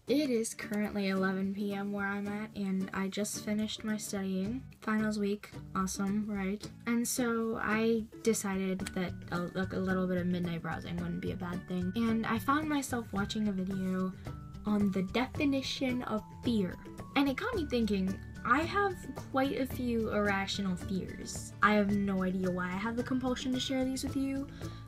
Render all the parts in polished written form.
It is currently 11 p.m. where I'm at, and I just finished my studying. Finals week, awesome, right? And so I decided that a little bit of midnight browsing wouldn't be a bad thing. And I found myself watching a video on the definition of fear. And it got me thinking, I have quite a few irrational fears. I have no idea why I have the compulsion to share these with you,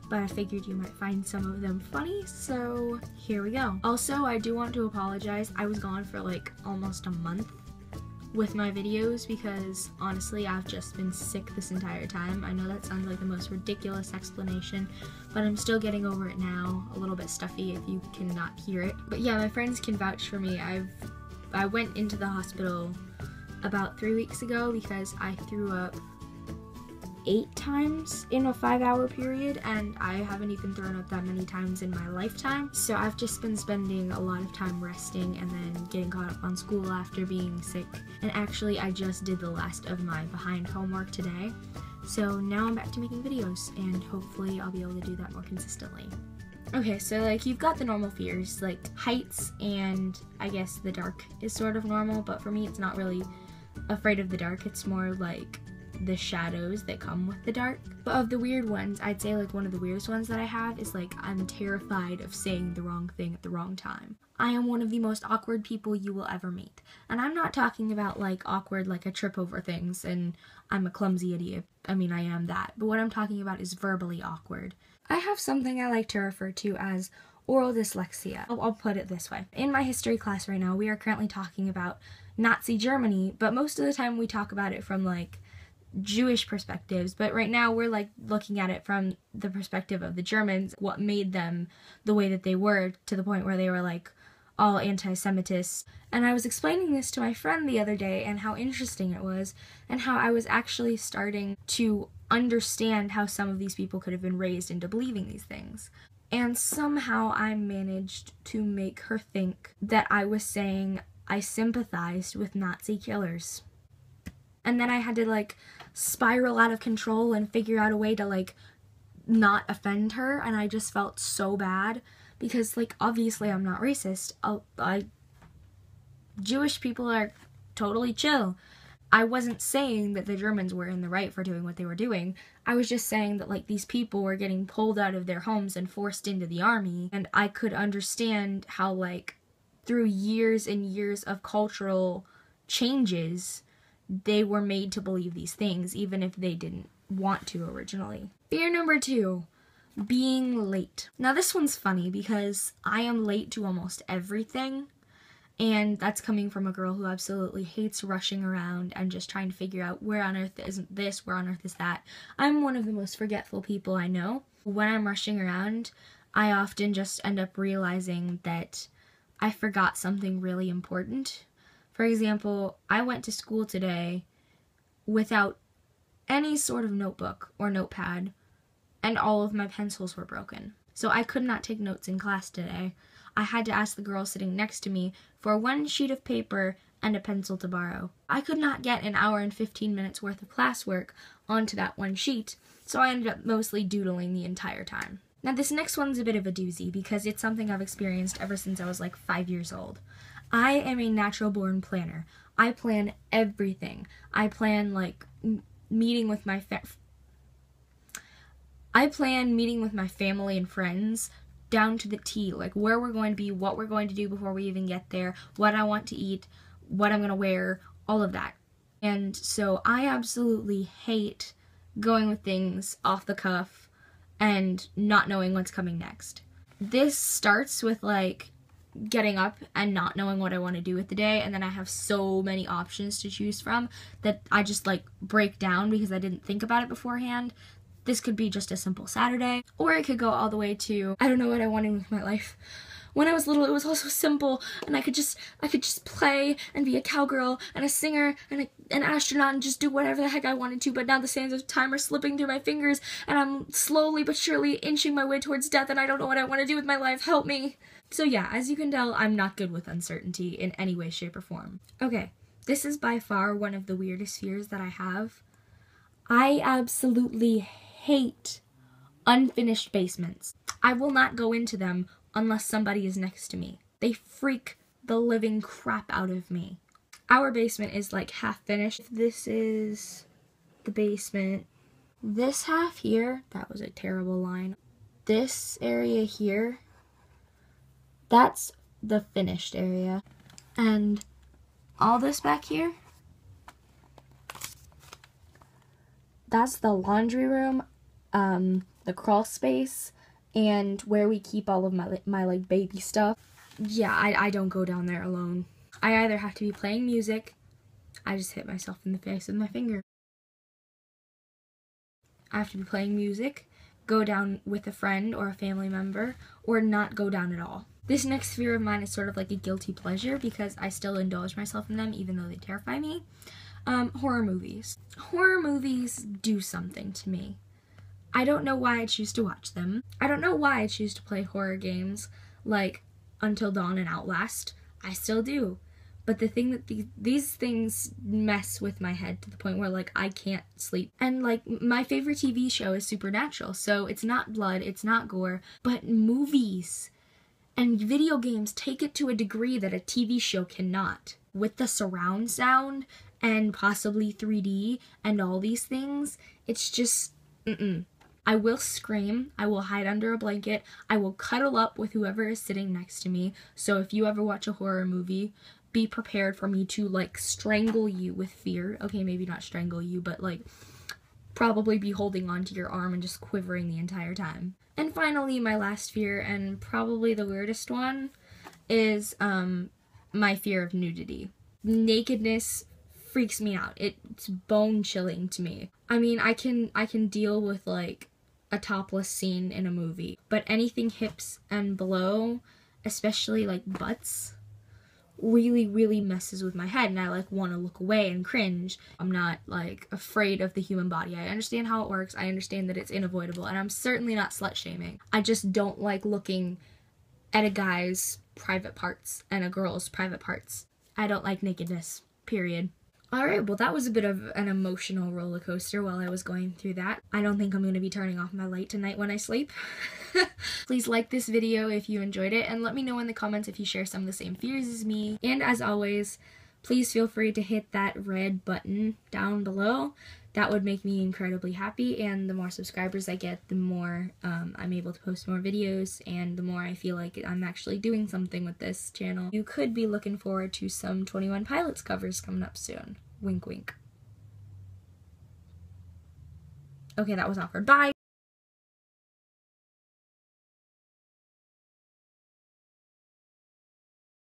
but I figured you might find some of them funny, so here we go. Also, I do want to apologize. I was gone for like almost a month with my videos because honestly, I've just been sick this entire time. I know that sounds like the most ridiculous explanation, but I'm still getting over it now. A little bit stuffy if you cannot hear it. But yeah, my friends can vouch for me. I went into the hospital about 3 weeks ago because I threw up 8 times in a 5-hour period, and I haven't even thrown up that many times in my lifetime. So I've just been spending a lot of time resting and then getting caught up on school after being sick. And actually, I just did the last of my behind homework today. So now I'm back to making videos, and hopefully I'll be able to do that more consistently. Okay, so like you've got the normal fears, like heights, and I guess the dark is sort of normal, but for me it's not really afraid of the dark, it's more like the shadows that come with the dark. But of the weird ones, I'd say like one of the weirdest ones that I have is like I'm terrified of saying the wrong thing at the wrong time. I am one of the most awkward people you will ever meet. And I'm not talking about like awkward like I trip over things and I'm a clumsy idiot. I mean, I am that. But what I'm talking about is verbally awkward. I have something I like to refer to as oral dyslexia. I'll put it this way. In my history class right now, we are currently talking about Nazi Germany, but most of the time we talk about it from like Jewish perspectives, but right now we're like looking at it from the perspective of the Germans, what made them the way that they were to the point where they were like all anti-Semitists. And I was explaining this to my friend the other day and how interesting it was and how I was actually starting to understand how some of these people could have been raised into believing these things. And somehow I managed to make her think that I was saying I sympathized with Nazi killers. And then I had to like spiral out of control and figure out a way to like not offend her, and I just felt so bad because like obviously I'm not racist. Jewish people are totally chill. I wasn't saying that the Germans were in the right for doing what they were doing. I was just saying that like these people were getting pulled out of their homes and forced into the army, and I could understand how like through years and years of cultural changes they were made to believe these things, even if they didn't want to originally. Fear number 2, being late. Now this one's funny because I am late to almost everything, and that's coming from a girl who absolutely hates rushing around and just trying to figure out where on earth isn't this, where on earth is that. I'm one of the most forgetful people I know. When I'm rushing around, I often just end up realizing that I forgot something really important. For example, I went to school today without any sort of notebook or notepad, and all of my pencils were broken. So I could not take notes in class today. I had to ask the girl sitting next to me for one sheet of paper and a pencil to borrow. I could not get an hour and 15 minutes worth of classwork onto that one sheet, so I ended up mostly doodling the entire time. Now this next one's a bit of a doozy because it's something I've experienced ever since I was like 5 years old. I am a natural-born planner. I plan everything. I plan, like, meeting with my family and friends down to the T, like, where we're going to be, what we're going to do before we even get there, what I want to eat, what I'm going to wear, all of that. And so I absolutely hate going with things off the cuff and not knowing what's coming next. This starts with, like, getting up and not knowing what I want to do with the day, and then I have so many options to choose from that I just like break down because I didn't think about it beforehand. This could be just a simple Saturday, or it could go all the way to I don't know what I wanted with my life. When I was little, it was also simple, and I could just play and be a cowgirl and a singer and an astronaut and just do whatever the heck I wanted to. But now the sands of time are slipping through my fingers, and I'm slowly but surely inching my way towards death, and I don't know what I want to do with my life. Help me. So yeah, as you can tell, I'm not good with uncertainty in any way, shape, or form. Okay, this is by far one of the weirdest fears that I have. I absolutely hate unfinished basements. I will not go into them unless somebody is next to me. They freak the living crap out of me. Our basement is like half finished. This is the basement. This half here, that was a terrible line. This area here, that's the finished area. And all this back here, that's the laundry room, the crawl space, and where we keep all of my like baby stuff. Yeah, I don't go down there alone. I either have to be playing music, I just hit myself in the face with my finger. I have to be playing music, go down with a friend or a family member, or not go down at all. This next fear of mine is sort of like a guilty pleasure because I still indulge myself in them even though they terrify me. Horror movies. Horror movies do something to me. I don't know why I choose to watch them. I don't know why I choose to play horror games like Until Dawn and Outlast. I still do. But the thing that these things mess with my head to the point where, like, I can't sleep. And, like, my favorite TV show is Supernatural, so it's not blood, it's not gore, but movies and video games take it to a degree that a TV show cannot. With the surround sound and possibly 3D and all these things, it's just, I will scream, I will hide under a blanket, I will cuddle up with whoever is sitting next to me, so if you ever watch a horror movie, be prepared for me to, like, strangle you with fear. Okay, maybe not strangle you, but, like, probably be holding onto your arm and just quivering the entire time. And finally, my last fear, and probably the weirdest one, is my fear of nudity. Nakedness freaks me out. It's bone-chilling to me. I mean, I can deal with, like, a topless scene in a movie, but anything hips and below, especially, like, butts, really messes with my head, and I, like, want to look away and cringe. I'm not, like, afraid of the human body. I understand how it works. I understand that it's unavoidable, and I'm certainly not slut-shaming. I just don't like looking at a guy's private parts and a girl's private parts. I don't like nakedness, period. Alright, well, that was a bit of an emotional roller coaster while I was going through that. I don't think I'm going to be turning off my light tonight when I sleep. Please like this video if you enjoyed it, and let me know in the comments if you share some of the same fears as me. And as always, please feel free to hit that red button down below. That would make me incredibly happy, and the more subscribers I get, the more I'm able to post more videos, and the more I feel like I'm actually doing something with this channel. You could be looking forward to some 21 Pilots covers coming up soon. Wink, wink. Okay, that was awkward. Bye!